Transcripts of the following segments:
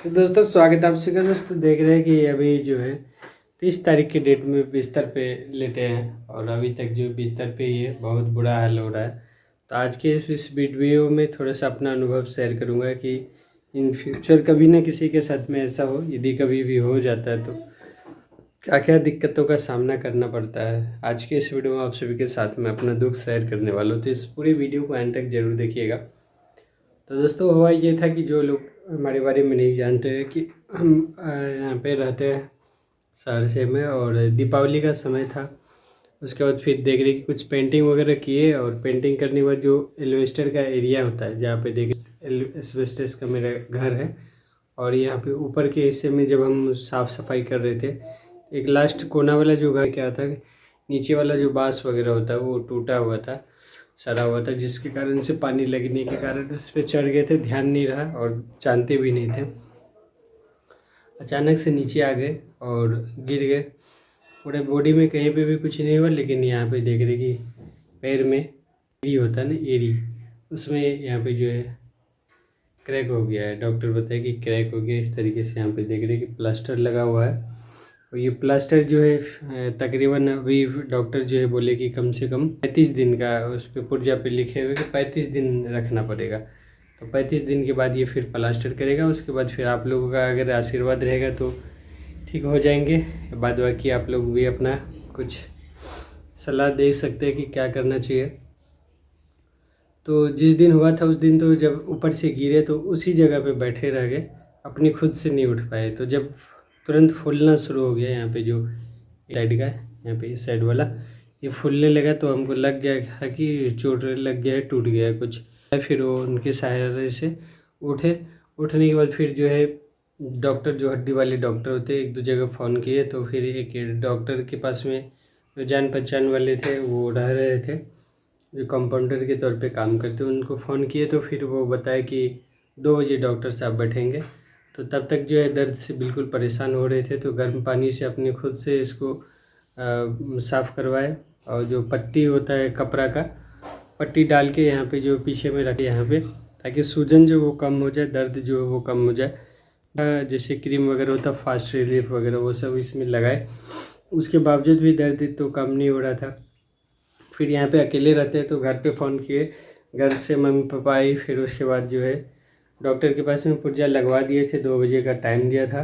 तो दोस्तों स्वागत है आप सभी का। दोस्तों देख रहे हैं कि अभी जो है 30 तारीख के डेट में बिस्तर पे लेटे हैं और अभी तक जो बिस्तर पे ही है, बहुत बुरा हाल हो रहा है। तो आज के इस वीडियो में थोड़ा सा अपना अनुभव शेयर करूंगा कि इन फ्यूचर कभी ना किसी के साथ में ऐसा हो, यदि कभी भी हो जाता है तो क्या क्या दिक्कतों का सामना करना पड़ता है। आज के इस वीडियो में आप सभी के साथ में अपना दुख शेयर करने वाला हूँ, तो इस पूरी वीडियो को एंड तक जरूर देखिएगा। तो दोस्तों हुआ ये था कि जो लोग हमारे बारे में नहीं जानते हैं कि हम यहाँ पे रहते हैं सहरसे में, और दीपावली का समय था। उसके बाद फिर देख रहे कि कुछ पेंटिंग वगैरह किए, और पेंटिंग करने के बाद जो एल्वेस्टर का एरिया होता है जहाँ पे देख एस्बेस्टस का मेरा घर है, और यहाँ पे ऊपर के हिस्से में जब हम साफ़ सफाई कर रहे थे, एक लास्ट कोना वाला जो घर क्या था, नीचे वाला जो बांस वगैरह होता है वो टूटा हुआ था, सड़ा हुआ था, जिसके कारण से पानी लगने के कारण उस पर चढ़ गए थे, ध्यान नहीं रहा और जानते भी नहीं थे। अचानक से नीचे आ गए और गिर गए। पूरे बॉडी में कहीं पे भी कुछ नहीं हुआ, लेकिन यहाँ पे देख रहे कि पैर में एड़ी होता है ना, एड़ी, उसमें यहाँ पे जो है क्रैक हो गया है। डॉक्टर बताया कि क्रैक हो गया। इस तरीके से यहाँ पे देख रहे कि प्लास्टर लगा हुआ है, और ये प्लास्टर जो है तकरीबन अभी डॉक्टर जो है बोले कि कम से कम 35 दिन का, उस पर पुर्जा पे लिखे हुए कि 35 दिन रखना पड़ेगा। तो 35 दिन के बाद ये फिर प्लास्टर करेगा। उसके बाद फिर आप लोगों का अगर आशीर्वाद रहेगा तो ठीक हो जाएंगे। बाद बाकी आप लोग भी अपना कुछ सलाह दे सकते हैं कि क्या करना चाहिए। तो जिस दिन हुआ था उस दिन तो जब ऊपर से गिरे तो उसी जगह पे बैठे रह गए, अपनी खुद से नहीं उठ पाए। तो जब तुरंत फूलना शुरू हो गया, यहाँ पे जो साइड का है, यहाँ पे इस साइड वाला ये फूलने लगा, तो हमको लग गया था कि चोट लग गया है, टूट गया है कुछ। फिर वो उनके सहारे से उठे। उठने के बाद फिर जो है डॉक्टर, जो हड्डी वाले डॉक्टर होते, एक दो जगह फ़ोन किए। तो फिर एक डॉक्टर के पास में जो जान पहचान वाले थे वो रह रहे थे, जो कंपाउंडर के तौर पे काम करते, उनको फ़ोन किए। तो फिर वो बताया कि 2 बजे डॉक्टर साहब बैठेंगे। तो तब तक जो है दर्द से बिल्कुल परेशान हो रहे थे, तो गर्म पानी से अपने खुद से इसको साफ़ करवाए, और जो पट्टी होता है कपड़ा का, पट्टी डाल के यहाँ पे जो पीछे में रखे यहाँ पे, ताकि सूजन जो वो कम हो जाए, दर्द जो वो कम हो जाए। जैसे क्रीम वगैरह होता, फास्ट रिलीफ वगैरह, वो सब इसमें लगाए। उसके बावजूद भी दर्द तो कम नहीं हो रहा था। फिर यहाँ पे अकेले रहते हैं तो घर पे फ़ोन किए, घर से मम्मी पापा आई। फिर उसके बाद जो है डॉक्टर के पास में पुर्जा लगवा दिए थे, 2 बजे का टाइम दिया था।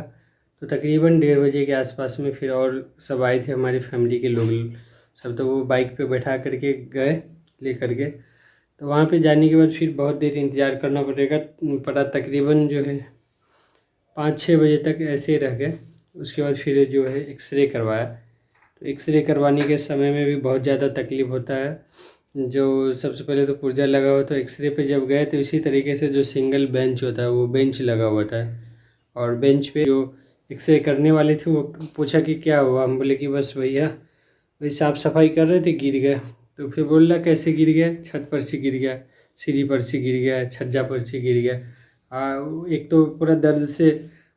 तो तकरीबन 1:30 बजे के आसपास में फिर और सब आए थे हमारी फैमिली के लोग सब। तो वो बाइक पे बैठा करके गए ले करके। तो वहाँ पे जाने के बाद फिर बहुत देर इंतज़ार करना पड़ा, तकरीबन जो है 5-6 बजे तक ऐसे रह गए। उसके बाद फिर जो है एक्सरे करवाया। तो एक्सरे करवाने के समय में भी बहुत ज़्यादा तकलीफ़ होता है। जो सबसे पहले तो पुर्जा लगा हुआ, तो एक्सरे पे जब गए तो इसी तरीके से जो सिंगल बेंच होता है वो बेंच लगा हुआ था, और बेंच पे जो एक्सरे करने वाले थे वो पूछा कि क्या हुआ। हम बोले कि बस भैया वही साफ़ सफाई कर रहे थे, गिर गए। तो फिर बोल रहा कैसे गिर गया, छत पर से गिर गया, सीढ़ी पर से गिर गया, छज्जा पर से गिर गया। एक तो पूरा दर्द से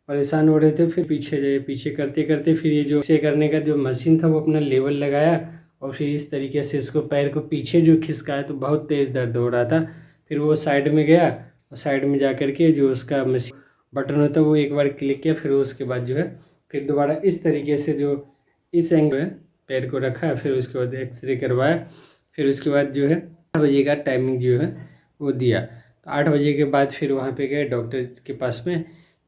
परेशान हो रहे थे। फिर पीछे करते करते फिर ये जो एक्सरे करने का जो मशीन था वो अपना लेवल लगाया, और फिर इस तरीके से इसको पैर को पीछे जो खिसकाया, तो बहुत तेज़ दर्द हो रहा था। फिर वो साइड में गया, और साइड में जा कर के जो उसका मशीन बटन होता है वो एक बार क्लिक किया। फिर उसके बाद जो है फिर दोबारा इस तरीके से जो इस एंगल पैर को रखा, फिर उसके बाद एक्सरे करवाया। फिर उसके बाद जो है 8 बजे का टाइमिंग जो है वो दिया। तो 8 बजे के बाद फिर वहाँ पे गए डॉक्टर के पास में।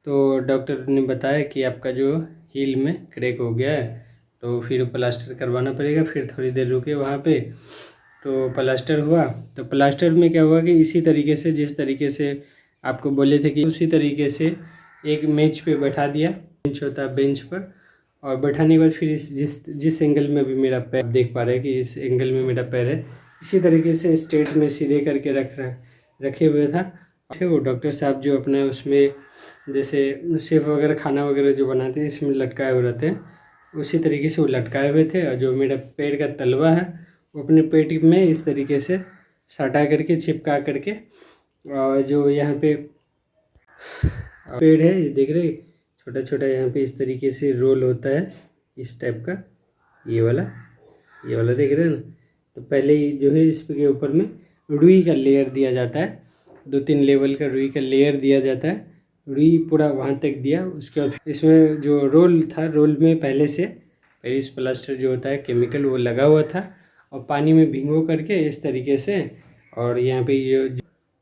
तो डॉक्टर ने बताया कि आपका जो हील में क्रैक हो गया है, तो फिर प्लास्टर करवाना पड़ेगा। फिर थोड़ी देर रुके वहाँ पे, तो प्लास्टर हुआ। तो प्लास्टर में क्या हुआ कि इसी तरीके से, जिस तरीके से आपको बोले थे कि उसी तरीके से एक मेज पे बैठा दिया, बेंच होता है बेंच पर। और बैठाने के बाद फिर जिस एंगल में भी मेरा पैर देख पा रहे हैं कि इस एंगल में मेरा पैर है, इसी तरीके से स्ट्रेट में सीधे करके रखे हुए था। वो डॉक्टर साहब जो अपने उसमें जैसे शेफ वगैरह खाना वगैरह जो बनाते हैं इसमें लटकाए हुए रहते हैं, उसी तरीके से वो लटकाए हुए थे। और जो मेरा पैर का तलवा है वो अपने पेट में इस तरीके से सटा करके चिपका करके, और जो यहाँ पे पेड़ है ये देख रहे, छोटा छोटा यहाँ पे इस तरीके से रोल होता है इस टाइप का, ये वाला देख रहे हैं ना। तो पहले ही जो है इस के ऊपर में रुई का लेयर दिया जाता है, 2-3 लेवल का रुई का लेयर दिया जाता है। रुई पूरा वहाँ तक दिया। उसके बाद इसमें जो रोल था, रोल में पहले से पेरिस प्लास्टर जो होता है केमिकल वो लगा हुआ था, और पानी में भिगो करके इस तरीके से, और यहाँ पे ये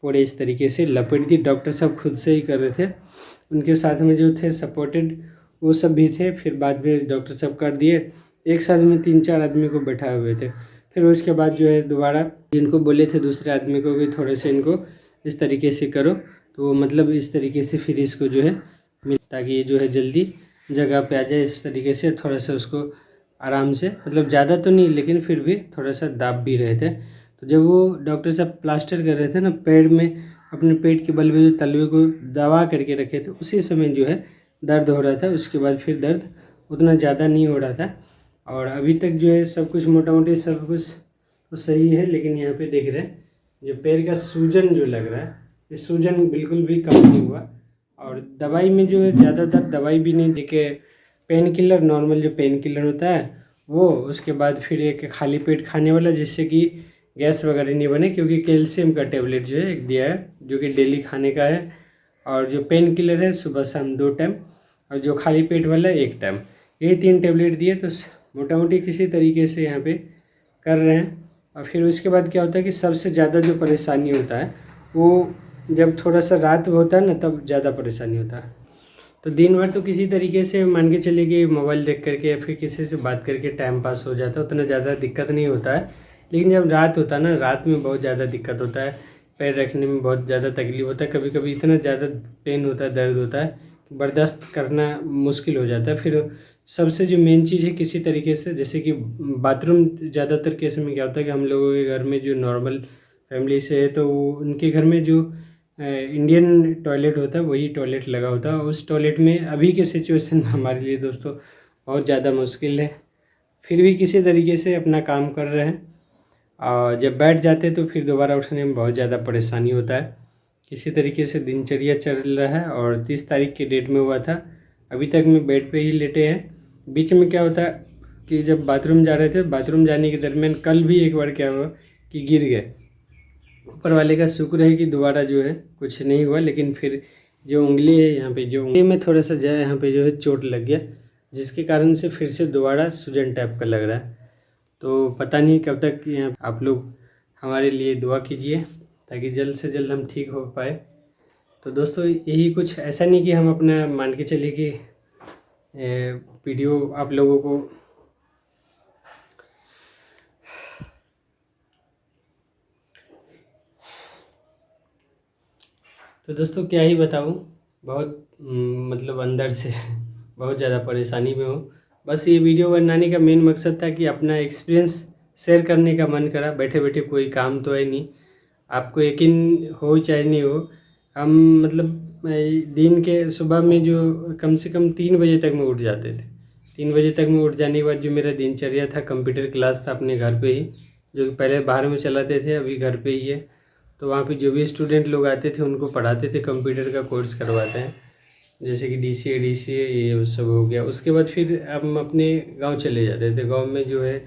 पूरे इस तरीके से लपेट दी। डॉक्टर साहब खुद से ही कर रहे थे, उनके साथ में जो थे सपोर्टेड वो सब भी थे। फिर बाद में डॉक्टर साहब कर दिए, एक साथ में 3-4 आदमी को बैठाए हुए थे। फिर उसके बाद जो है दोबारा जिनको बोले थे दूसरे आदमी को भी थोड़े से इनको इस तरीके से करो, तो वो मतलब इस तरीके से फिर इसको जो है ताकि ये जो है जल्दी जगह पे आ जाए। इस तरीके से थोड़ा सा उसको आराम से, मतलब ज़्यादा तो नहीं लेकिन फिर भी थोड़ा सा दाब भी रहे थे। तो जब वो डॉक्टर साहब प्लास्टर कर रहे थे ना, पैर में अपने पेट के बल में जो तलवे को दबा करके रखे थे, उसी समय जो है दर्द हो रहा था। उसके बाद फिर दर्द उतना ज़्यादा नहीं हो रहा था, और अभी तक जो है सब कुछ मोटा मोटी सब कुछ तो सही है। लेकिन यहाँ पे देख रहे हैं जो पैर का सूजन जो लग रहा है, ये सूजन बिल्कुल भी कम नहीं हुआ। और दवाई में जो है ज़्यादातर दवाई भी नहीं देके, पेन किलर नॉर्मल जो पेन किलर होता है वो, उसके बाद फिर एक खाली पेट खाने वाला जिससे कि गैस वगैरह नहीं बने, क्योंकि कैल्शियम का टेबलेट जो है एक दिया है जो कि डेली खाने का है। और जो पेन किलर है सुबह शाम 2 टाइम, और जो खाली पेट वाला 1 टाइम, ये 3 टेबलेट दिए। तो मोटा मोटी किसी तरीके से यहाँ पे कर रहे हैं। और फिर उसके बाद क्या होता है कि सबसे ज़्यादा जो परेशानी होता है वो जब थोड़ा सा रात में होता है ना, तब ज़्यादा परेशानी होता है। तो दिन भर तो किसी तरीके से मान के चलिए कि मोबाइल देख करके या फिर किसी से बात करके टाइम पास हो जाता है, उतना ज़्यादा दिक्कत नहीं होता है। लेकिन जब रात होता है ना, रात में बहुत ज़्यादा दिक्कत होता है, पैर रखने में बहुत ज़्यादा तकलीफ होता है। कभी कभी इतना ज़्यादा पेन होता है, दर्द होता है, बर्दाश्त करना मुश्किल हो जाता है। फिर सबसे जो मेन चीज़ है किसी तरीके से, जैसे कि बाथरूम, ज़्यादातर केस में क्या होता है कि हम लोगों के घर में जो नॉर्मल फैमिली से है तो वो उनके घर में जो इंडियन टॉयलेट होता है वही टॉयलेट लगा होता है। उस टॉयलेट में अभी के सिचुएशन में हमारे लिए दोस्तों बहुत ज़्यादा मुश्किल है। फिर भी किसी तरीके से अपना काम कर रहे हैं, और जब बैठ जाते तो फिर दोबारा उठने में बहुत ज़्यादा परेशानी होता है। किसी तरीके से दिनचर्या चल रहा है, और 30 तारीख के डेट में हुआ था। अभी तक मैं बेड पे ही लेटे हैं। बीच में क्या होता है कि जब बाथरूम जा रहे थे, बाथरूम जाने के दरमियान कल भी एक बार क्या हुआ कि गिर गए। ऊपर वाले का शुक्र है कि दोबारा जो है कुछ नहीं हुआ, लेकिन फिर जो उंगली है यहाँ पे, जो उंगली में थोड़ा सा जो है यहाँ पे जो है चोट लग गया, जिसके कारण से फिर से दोबारा सूजन टाइप का लग रहा है। तो पता नहीं कब तक यहाँ आप लोग हमारे लिए दुआ कीजिए ताकि जल्द से जल्द हम ठीक हो पाए। तो दोस्तों यही कुछ, ऐसा नहीं कि हम अपना मान के चलिए कि वीडियो आप लोगों को तो दोस्तों क्या ही बताऊँ, बहुत मतलब अंदर से बहुत ज़्यादा परेशानी में हूँ। बस ये वीडियो बनाने का मेन मकसद था कि अपना एक्सपीरियंस शेयर करने का मन करा। बैठे बैठे कोई काम तो है नहीं, आपको यकीन हो चाहे नहीं हो, हम मतलब दिन के सुबह में जो कम से कम 3 बजे तक में उठ जाते थे। 3 बजे तक में उठ जाने के बाद जो मेरा दिनचर्या था, कंप्यूटर क्लास था अपने घर पे ही, जो कि पहले बाहर में चलाते थे, अभी घर पे ही है। तो वहाँ पे जो भी स्टूडेंट लोग आते थे उनको पढ़ाते थे, कंप्यूटर का कोर्स करवाते हैं, जैसे कि DCA ये सब हो गया। उसके बाद फिर हम अपने गांव चले जाते थे। गांव में जो है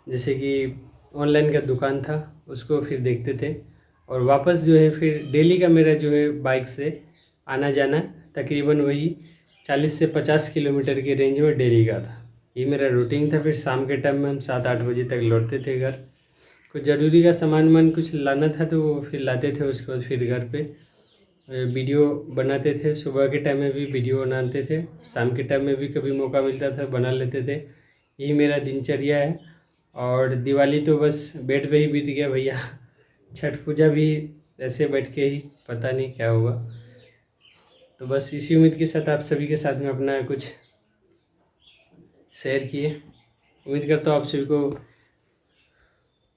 जैसे कि ऑनलाइन का दुकान था, उसको फिर देखते थे। और वापस जो है फिर डेली का मेरा जो है बाइक से आना जाना तकरीबन वही 40 से 50 किलोमीटर के रेंज में डेली का था। ये मेरा रूटीन था। फिर शाम के टाइम में हम 7-8 बजे तक लौटते थे घर। कुछ ज़रूरी का सामान कुछ लाना था तो वो फिर लाते थे। उसके बाद फिर घर पे वीडियो बनाते थे। सुबह के टाइम में भी वीडियो बनाते थे, शाम के टाइम में भी कभी मौका मिलता था बना लेते थे। यही मेरा दिनचर्या है। और दिवाली तो बस बेड पे ही बीत गया भैया। छठ पूजा भी ऐसे बैठ के ही, पता नहीं क्या होगा। तो बस इसी उम्मीद के साथ आप सभी के साथ में अपना कुछ शेयर किए। उम्मीद करता हूँ आप सभी को